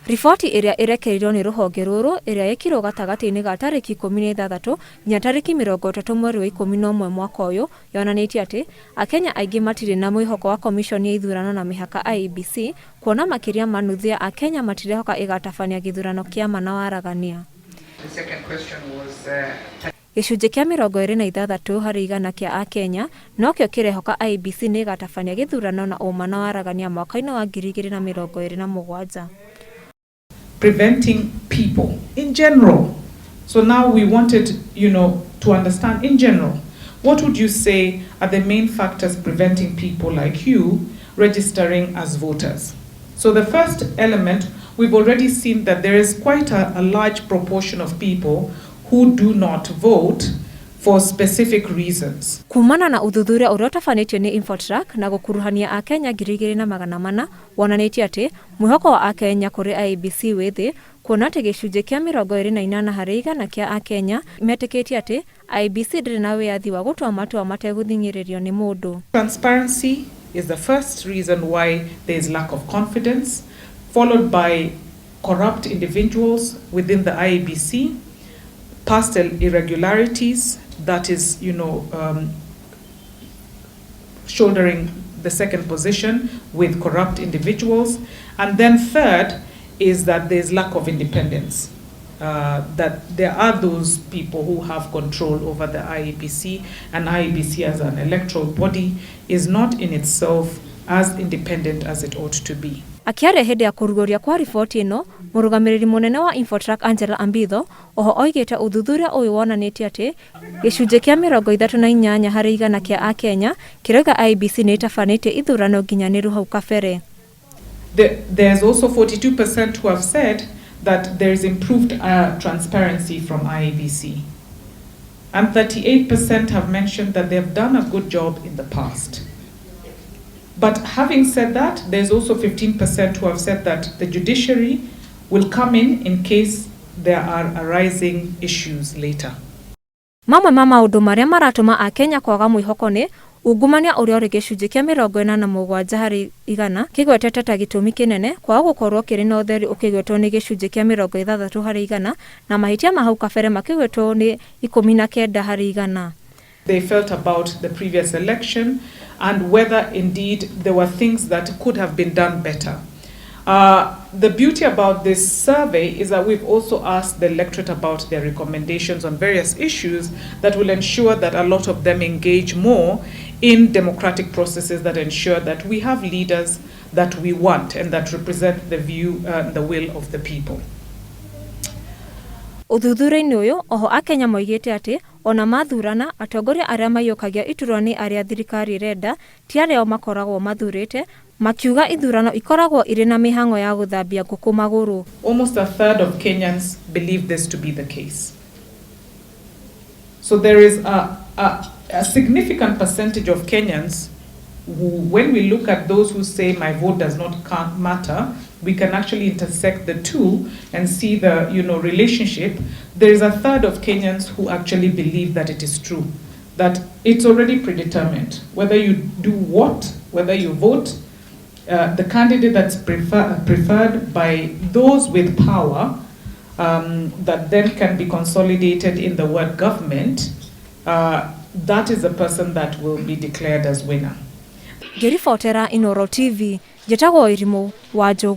Riboti iria irekereirio ni ruhonge ruru iria yekirwo gatagati-ini ga tariki 16 nginya tariki 30 mweri wa 11 mwaka uyu yonanitie ati Akenya aingi matire na mwĩhoko wa komishoni ya ithurano na mihaka IEBC kuona makiria manuthu ya Akenya matirehoka igatabania githurano kĩama na waragania. The second question was Gĩcunjĩ kĩa 26 harĩ 100 kĩa Akenya nokĩo kĩrehoka IEBC nĩ igatabania gĩthurano na ũma na waragania mwaka-inĩ wa 2027. Preventing people in general. So now we wanted, to understand in general, what would you say are the main factors preventing people like you registering as voters? So the first element, we've already seen that there is quite a large proportion of people who do not vote for specific reasons. Kumana na uthuthuria uria utafanitio ni Infotrack na gukuruhania Akenya 2,400 wonanitie ati mwĩhoko wa Akenya kuri IEBC withi kuona ati gĩcunjĩ kĩa 28 harĩ 100 kĩa Akenya metĩkĩtie ati IEBC ndĩrĩ na wĩyathi wa gũtua matua mategũthing'ĩrĩrio ni mũndũ. Transparency is the first reason why there is lack of confidence, followed by corrupt individuals within the IEBC, past irregularities, that is, shouldering the second position with corrupt individuals. And then third is that there's lack of independence, that there are those people who have control over the IEBC, and IEBC as an electoral body is not in itself as independent as it ought to be. Akiaria hindi ya kurugoria kwa riboti ino, murugamiriri munene wa Infotrack Angela Ambitho oho oigite uthuthuria uyu wonanitie ati gĩcunjĩ kĩa 38 harĩ 100 kĩa Akenya kirauga IEBC nĩ itafanĩtie ithurano nginyaniru hau kabere. There's also 42% who have said that there is improved transparency from IEBC, and 38% have mentioned that they have done a good job in the past. But having said that, there's also 15% who have said that the judiciary will come in case there are arising issues later. Mamwe ma maundu maria maratuma Akenya kwaga mwĩhoko ni ungumania uria uri gĩcunjĩ kĩa 47 harĩ 100 kĩgwetete ta gĩtũmi kĩnene kwa gũkorwo kĩrĩ na ũtheri ũkĩgwetwo nĩ gĩcunjĩ kĩa 60 harĩ 100 na mahĩtia ma hau kabere makĩgwetwo nĩ 19 harĩ 100. They felt about the previous election and whether indeed there were things that could have been done better. The beauty about this survey is that we've also asked the electorate about their recommendations on various issues that will ensure that a lot of them engage more in democratic processes that ensure that we have leaders that we want and that represent the view and the will of the people. Uthuthuria-inĩ uyu oho Akenya moigĩte ati ona mathurana atongoria arĩa maiyũkagia iturwa-inĩ arĩa thirikari irenda ti arĩa makoragwo mathurĩte, makiuga ithurano ikoragwo irĩ na mĩhang'o ya gũthambia ngũkũ magũrũ. Almost a third of Kenyans believe this to be the case. So there is a significant percentage of Kenyans who, when we look at those who say my vote does not matter, we can actually intersect the two and see the relationship. There is a third of Kenyans who actually believe that it is true, that it's already predetermined. Whether you do what, whether you vote, the candidate that's preferred by those with power, that then can be consolidated in the word government, that is the person that will be declared as winner. Ngĩribotera Inooro TV, njĩtagwo Irimũ Wanjũ.